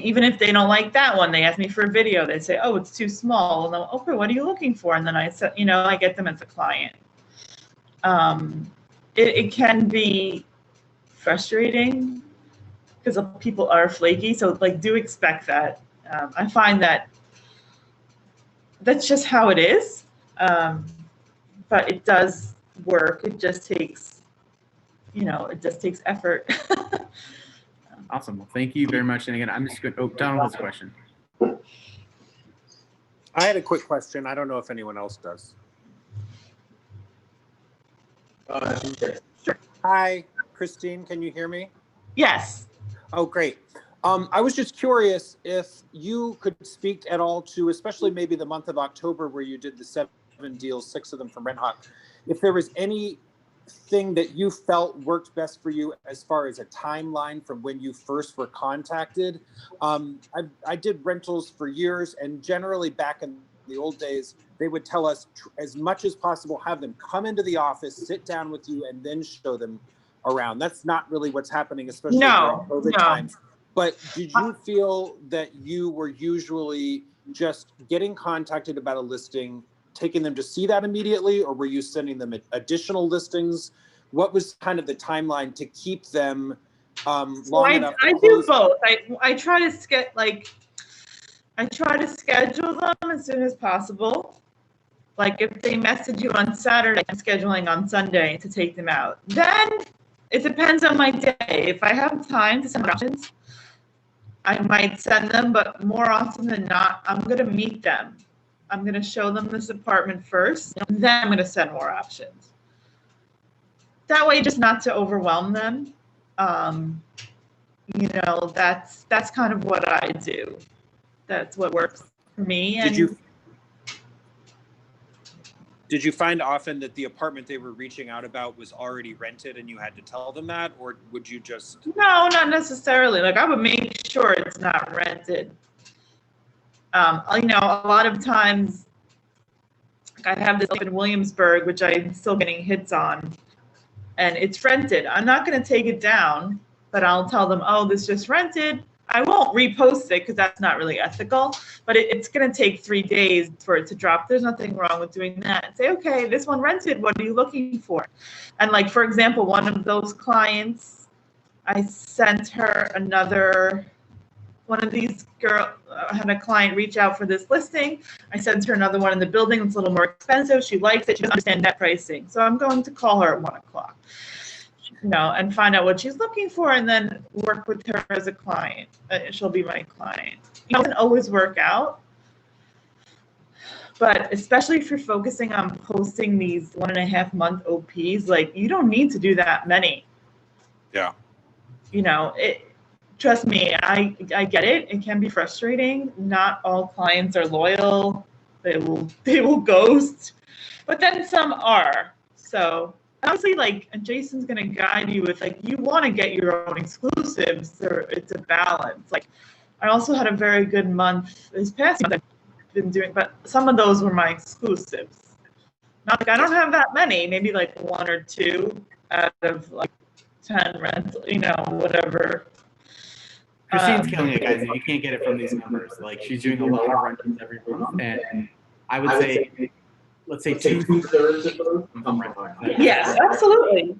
S2: even if they don't like that one, they ask me for a video. They say, oh, it's too small. And they'll, okay, what are you looking for? And then I said, I get them as a client. It can be frustrating because people are flaky. So like, do expect that. I find that that's just how it is. But it does work. It just takes, effort.
S1: Awesome. Well, thank you very much. And again, I'm just going to, Donald has a question.
S5: I had a quick question. I don't know if anyone else does.
S3: Sure.
S5: Hi, Christine, can you hear me?
S2: Yes.
S5: Oh, great. I was just curious if you could speak at all to, especially maybe the month of October where you did the 7 deals, 6 of them from Renthop, if there was any thing that you felt worked best for you as far as a timeline from when you first were contacted? I did rentals for years, and generally back in the old days, they would tell us as much as possible, have them come into the office, sit down with you, and then show them around. That's not really what's happening, especially during COVID times. But did you feel that you were usually just getting contacted about a listing, taking them to see that immediately, or were you sending them additional listings? What was kind of the timeline to keep them long enough to
S2: I
S5: close?
S2: do both. I try to schedule them as soon as possible. Like if they message you on Saturday, I'm scheduling on Sunday to take them out. Then it depends on my day. If I have time to send options, I might send them, but more often than not, I'm going to meet them. I'm going to show them this apartment first, and then I'm going to send more options. That way, just not to overwhelm them. You know, that's kind of what I do. That's what works for me. And
S5: Did you find often that the apartment they were reaching out about was already rented and you had to tell them that, or would you just?
S2: No, not necessarily. Like I would make sure it's not rented. You know, a lot of times, like I have this up in Williamsburg, which I'm still getting hits on, and it's rented. I'm not going to take it down, but I'll tell them, oh, this just rented. I won't repost it because that's not really ethical, but it's going to take 3 days for it to drop. There's nothing wrong with doing that. And say, okay, this one rented. What are you looking for? And like, for example, one of those clients, I sent her one of these I had a client reach out for this listing. I sent her another one in the building that's a little more expensive. She likes it. She doesn't understand net pricing. So I'm going to call her at 1 o'clock. You know, and find out what she's looking for, and then work with her as a client. She'll be my client. It doesn't always work out, but especially if you're focusing on posting these 1.5 month OPs, like you don't need to do that many.
S5: Yeah.
S2: You know, trust me, I get it. It can be frustrating. Not all clients are loyal. They will ghost, but then some are. So. Obviously, like, and Jason's going to guide you with, like, you want to get your own exclusives. It's a balance. Like, I also had a very good month this past month I've been doing, but some of those were my exclusives. Not like I don't have that many, maybe like 1 or 2 out of like 10 rentals, you know, whatever.
S1: Christine's killing it, guys. If you can't get it from these numbers, like she's doing a lot of rentals every month, and I would say, let's say 2/3 of those come rental.
S2: Yes, absolutely.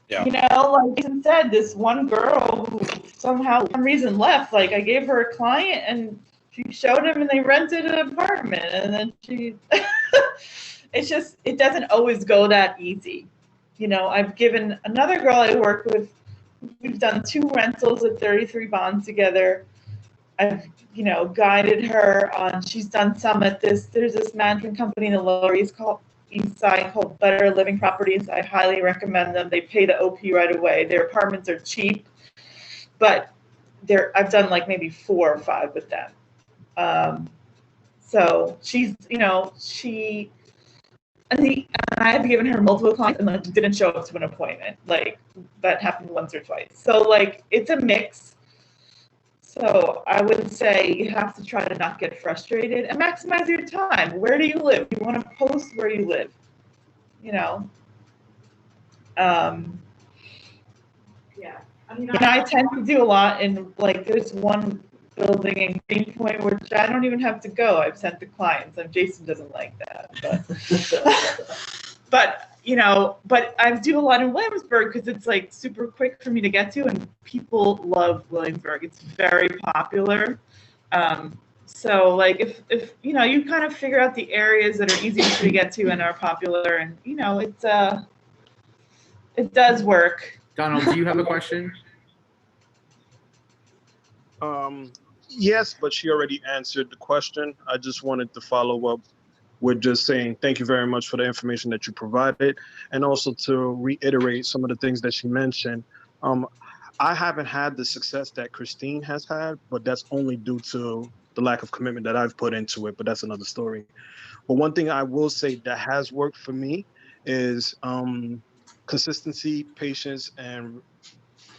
S5: Yeah.
S2: You know, like Jason said, this one girl who somehow, for some reason, left. Like I gave her a client, and she showed him, and they rented an apartment, and then she. It's just, it doesn't always go that easy. You know, I've given another girl I work with. We've done 2 rentals at 33 bonds together. I've, you know, guided her on. She's done some at this. There's this management company in the Lower East Side called Better Living Properties. I highly recommend them. They pay the OP right away. Their apartments are cheap, but I've done like maybe 4 or 5 with them. So she's, you know, and I have given her multiple clients and like didn't show up to an appointment. Like that happened once or twice. So like it's a mix. So I would say you have to try to not get frustrated and maximize your time. Where do you live? You want to post where you live, you know? Yeah. And I tend to do a lot in, like, there's one building in Greenpoint which I don't even have to go. I've sent the clients, and Jason doesn't like that. But you know, but I do a lot in Williamsburg because it's like super quick for me to get to, and people love Williamsburg. It's very popular. So like if you know, you kind of figure out the areas that are easiest to get to and are popular, and you know, it does work.
S1: Donald, do you have a question?
S6: Yes, but she already answered the question. I just wanted to follow up with just saying thank you very much for the information that you provided, and also to reiterate some of the things that she mentioned. I haven't had the success that Christine has had, but that's only due to the lack of commitment that I've put into it, but that's another story. But one thing I will say that has worked for me is consistency, patience, and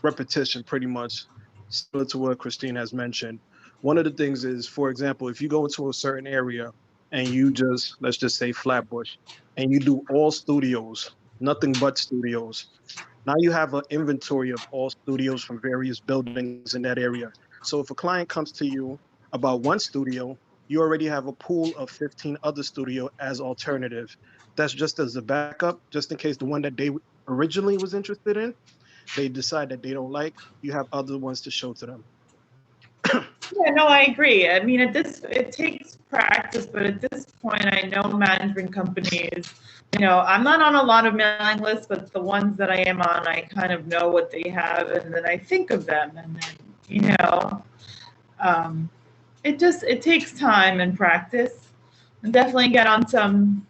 S6: repetition, pretty much similar to what Christine has mentioned. One of the things is, for example, if you go into a certain area and you just, let's just say Flatbush, and you do all studios, nothing but studios, now you have an inventory of all studios from various buildings in that area. So if a client comes to you about one studio, you already have a pool of 15 other studio as alternative. That's just as a backup, just in case the one that they originally was interested in, they decide that they don't like, you have other ones to show to them.
S2: Yeah, no, I agree. I mean, it takes practice, but at this point, I know management companies, I'm not on a lot of mailing lists, but the ones that I am on, I kind of know what they have, and then I think of them, and then, it takes time and practice, and definitely get on some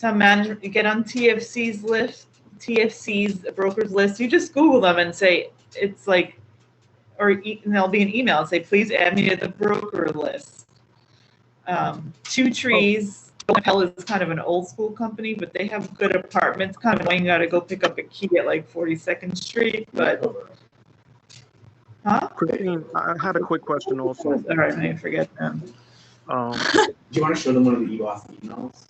S2: management, get on TFC's list, TFC's broker's list. You just Google them and say, it's like, and there'll be an email and say, please add me to the broker list. Two Trees, Hell is kind of an old school company, but they have good apartments. Kind of annoying, you got to go pick up a key at like 42nd Street, but. Huh?
S6: Christine, I had a quick question also.
S2: All right, I forget them.
S3: Do you want to show them one of the e-boss emails?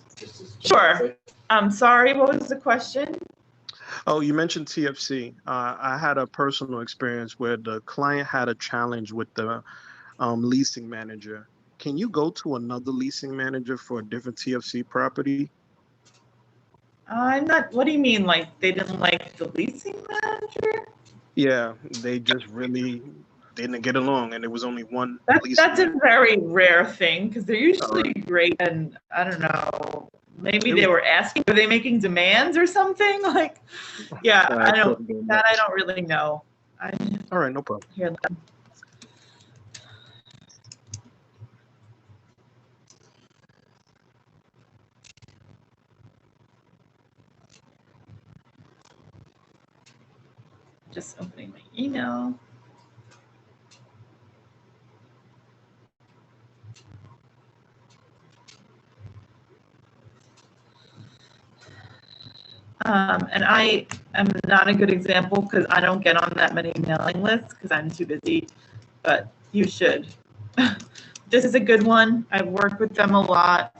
S2: Sure. I'm sorry, what was the question?
S6: Oh, you mentioned TFC. I had a personal experience where the client had a challenge with the leasing manager. Can you go to another leasing manager for a different TFC property?
S2: I'm not, what do you mean, like they didn't like the leasing manager?
S6: Yeah, they just really didn't get along, and there was only one leasing
S2: That's a
S6: manager.
S2: very rare thing, because they're usually great, and I don't know, maybe they were were they making demands or something? Like, yeah, I don't really know.
S6: All right, no problem.
S2: Hear them. Just opening my email. And I am not a good example because I don't get on that many mailing lists because I'm too busy, but you should. This is a good one. I've worked with them a lot.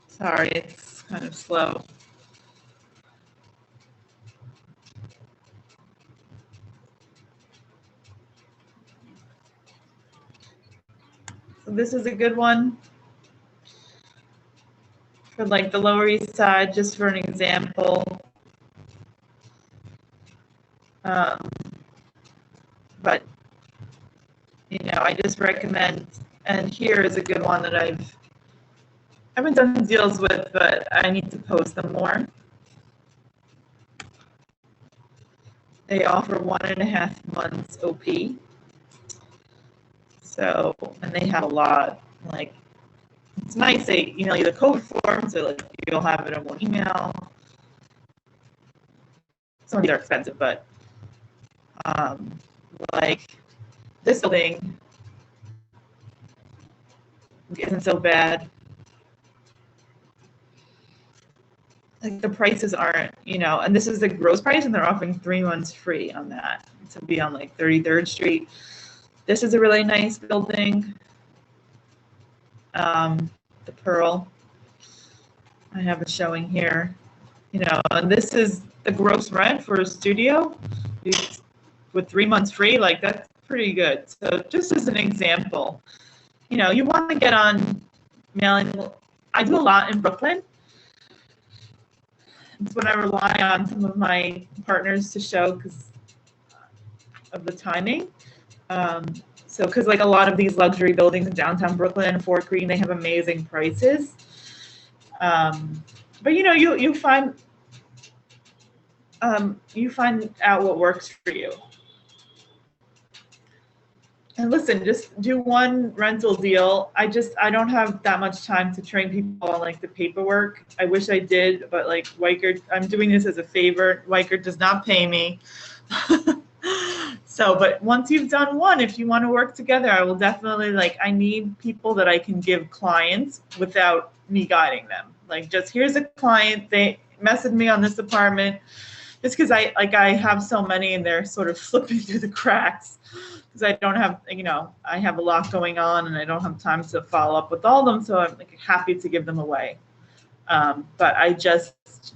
S2: Sorry, it's kind of slow. So this is a good one for like the Lower East Side, just for an example. But, I just recommend, and here is a good one that I haven't done deals with, but I need to post them more. They offer 1.5 months OP. So, and they have a lot, like, it's nice, they email you the code form, so like you'll have it in one email. Some of these are expensive, but like this building isn't so bad. Like the prices aren't, and this is the gross price, and they're offering 3 months free on that to be on like 33rd Street. This is a really nice building. The Pearl. I have it showing here. And this is the gross rent for a studio with 3 months free. Like that's pretty good. So just as an example, you want to get on mailing. I do a lot in Brooklyn. It's what I rely on some of my partners to show because of the timing. So, because like a lot of these luxury buildings in downtown Brooklyn and Fort Greene, they have amazing prices. But you find out what works for you. And listen, just do one rental deal. I don't have that much time to train people on like the paperwork. I wish I did, but like Weichert, I'm doing this as a favor. Weichert does not pay me. So, but once you've done one, if you want to work together, I will definitely, like, I need people that I can give clients without me guiding them. Like, just here's a client, they messaged me on this apartment. Just because I have so many and they're sort of slipping through the cracks because I don't have, I have a lot going on and I don't have time to follow up with all of them. So I'm like happy to give them away. But I just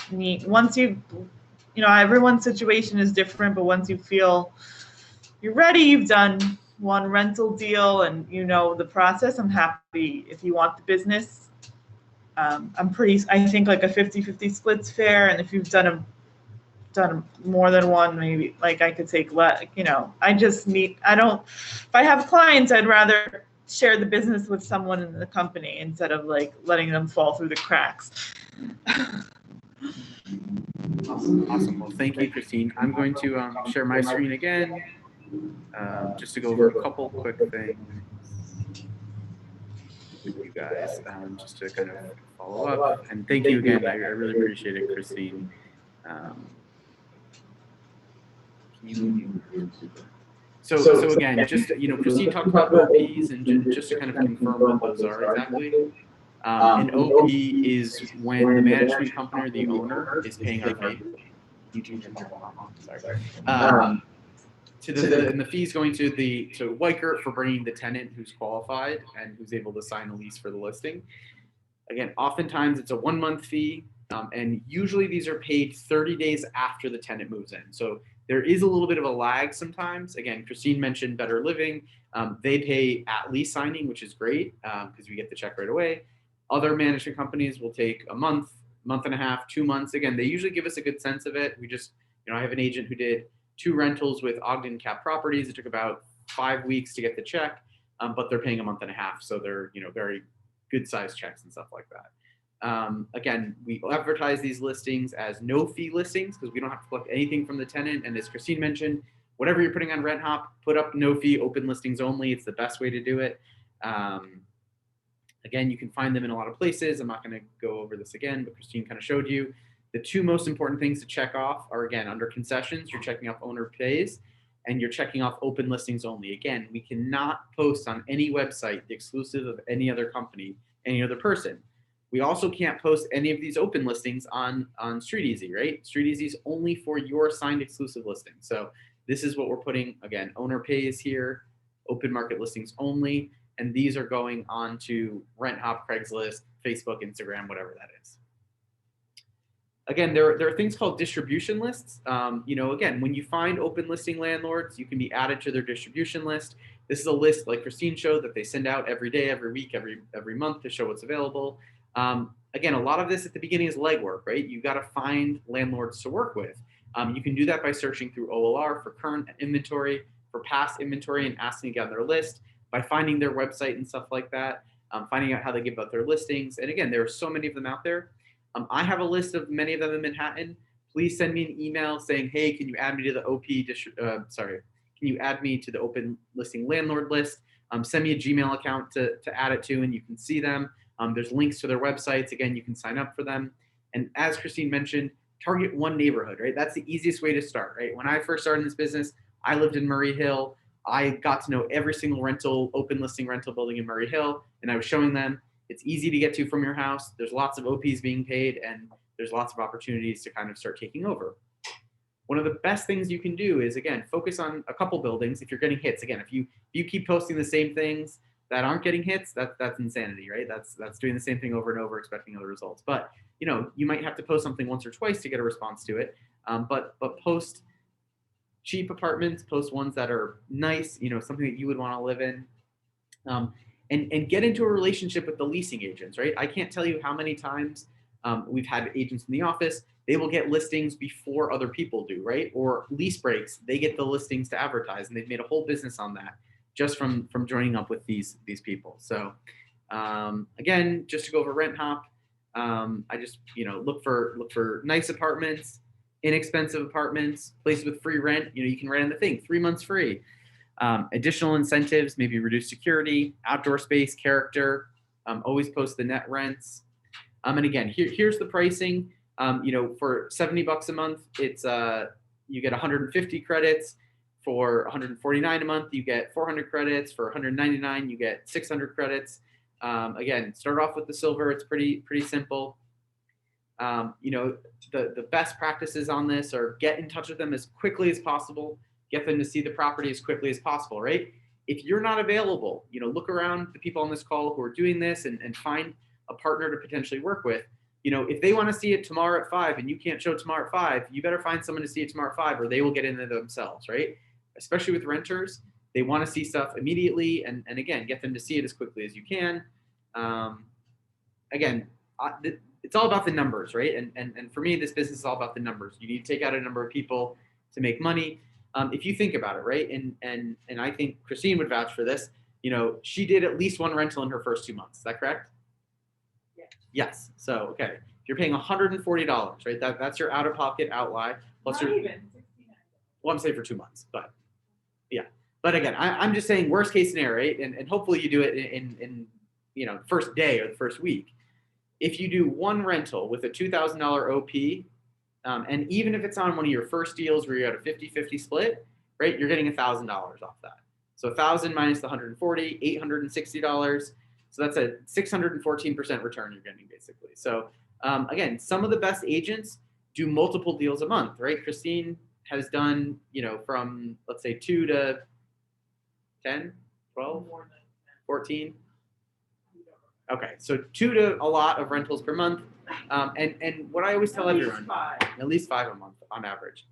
S2: need, once everyone's situation is different, but once you feel you're ready, you've done one rental deal and you know the process, I'm happy. If you want the business, I think like a 50-50 split's fair. And if you've done more than one, maybe like I could take less, if I have clients, I'd rather share the business with someone in the company instead of like letting them fall through the cracks.
S1: Awesome. Well, thank you, Christine. I'm going to share my screen again, just to go over a couple quick things with you guys, just to kind of follow up. And thank you again. I really appreciate it, Christine. So again, just Christine talked about OPs, and just to kind of confirm what those are exactly. An OP is when the management company or the owner is paying our fee. And the fees going to Weichert for bringing the tenant who's qualified and who's able to sign a lease for the listing. Again, oftentimes it's a 1-month fee, and usually these are paid 30 days after the tenant moves in. So there is a little bit of a lag sometimes. Again, Christine mentioned Better Living. They pay at lease signing, which is great because we get the check right away. Other management companies will take a month, month and a half, 2 months. Again, they usually give us a good sense of it. We just, I have an agent who did 2 rentals with Ogden Cap Properties. It took about 5 weeks to get the check, but they're paying a month and a half. So they're, very good sized checks and stuff like that. Again, we advertise these listings as no fee listings because we don't have to collect anything from the tenant. And as Christine mentioned, whatever you're putting on Renthop, put up no fee, open listings only. It's the best way to do it. Again, you can find them in a lot of places. I'm not going to go over this again, but Christine kind of showed you. The 2 most important things to check off are, again, under concessions, you're checking off owner pays, and you're checking off open listings only. Again, we cannot post on any website the exclusive of any other company, any other person. We also can't post any of these open listings on StreetEasy, right? StreetEasy is only for your signed exclusive listing. So this is what we're putting, again, owner pays here, open market listings only, and these are going on to Renthop, Craigslist, Facebook, Instagram, whatever that is. Again, there are things called distribution lists. Again, when you find open listing landlords, you can be added to their distribution list. This is a list, like Christine showed, that they send out every day, every week, every month to show what's available. Again, a lot of this at the beginning is legwork, right? You got to find landlords to work with. You can do that by searching through OLR for current inventory, for past inventory, and asking to get on their list, by finding their website and stuff like that, finding out how they give out their listings. And again, there are so many of them out there. I have a list of many of them in Manhattan. Please send me an email saying, hey, can you add me to the can you add me to the open listing landlord list? Send me a Gmail account to add it to, and you can see them. There's links to their websites. Again, you can sign up for them. And as Christine mentioned, target one neighborhood, right? That's the easiest way to start, right? When I first started in this business, I lived in Murray Hill. I got to know every single open listing rental building in Murray Hill, and I was showing them it's easy to get to from your house. There's lots of OPs being paid, and there's lots of opportunities to kind of start taking over. One of the best things you can do is, again, focus on a couple buildings. If you're getting hits, again, if you keep posting the same things that aren't getting hits, that's insanity, right? That's doing the same thing over and over, expecting other results. But you might have to post something once or twice to get a response to it. But post cheap apartments, post ones that are nice, something that you would want to live in, and get into a relationship with the leasing agents, right? I can't tell you how many times we've had agents in the office, they will get listings before other people do, right? Or lease breaks, they get the listings to advertise, and they've made a whole business on that just from joining up with these people. So again, just to go over Renthop, I just look for nice apartments, inexpensive apartments, places with free rent. You can rent in the thing, 3 months free. Additional incentives, maybe reduced security, outdoor space, character. Always post the net rents. And again, here's the pricing. For $70 a month, it's you get 150 credits. For 149 a month, you get 400 credits. For 199, you get 600 credits. Again, start off with the silver. It's pretty simple. You know, the best practices on this are get in touch with them as quickly as possible. Get them to see the property as quickly as possible, right? If you're not available, you know, look around the people on this call who are doing this and find a partner to potentially work with. You know, if they want to see it tomorrow at 5 and you can't show tomorrow at 5, you better find someone to see it tomorrow at 5 or they will get into themselves, right? Especially with renters, they want to see stuff immediately and again, get them to see it as quickly as you can. Again, it's all about the numbers, right? And for me, this business is all about the numbers. You need to take out a number of people to make money. If you think about it, right? And I think Christine would vouch for this. You know, she did at least one rental in her first 2 months. Is that correct?
S2: Yeah.
S1: Yes. So, okay. If you're paying $140, right? That's your out-of-pocket outlay. Plus
S2: Not
S1: your,
S2: even.
S1: well, I'm saying for 2 months, but yeah. But again, I'm just saying worst case scenario, right? And hopefully you do it in you know, first day or the first week. If you do one rental with a $2,000 OP, and even if it's on one of your first deals where you're at a 50-50 split, right, you're getting $1,000 off that. So 1,000 minus the 140, $860. So that's a 614% return you're getting basically. So again, some of the best agents do multiple deals a month, right? Christine has done, you know, from let's say 2 to 10, 12, 14. Okay, so 2 to a lot of rentals per month. And what I always tell everyone, at least 5 a month on average.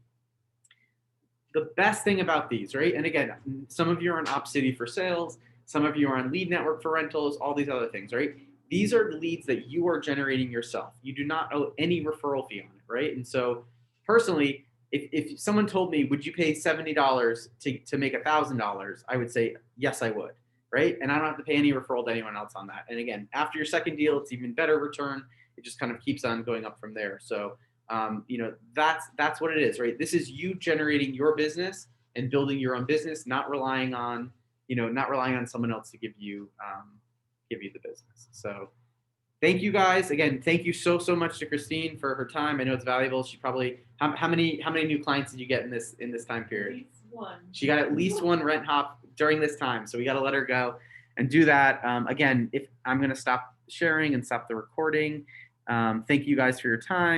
S1: The best thing about these, right? And again, some of you are on Op City for sales, some of you are on Lead Network for rentals, all these other things, right? These are leads that you are generating yourself. You do not owe any referral fee on it, right? And so personally, if someone told me, would you pay $70 to make $1,000? I would say, yes, I would, right? And I don't have to pay any referral to anyone else on that. And again, after your second deal, it's even better return. It just kind of keeps on going up from there. So, you know, that's what it is, right? This is you generating your business and building your own business, not relying on, you know, not relying on someone else to give you the business. So thank you guys. Again, thank you so much to Christine for her time. I know it's valuable. She probably, how many new clients did you get in this time period?
S2: At least one.
S1: She got at least one Renthop during this time. So we got to let her go and do that. Again, if I'm going to stop sharing and stop the recording. Thank you guys for your time.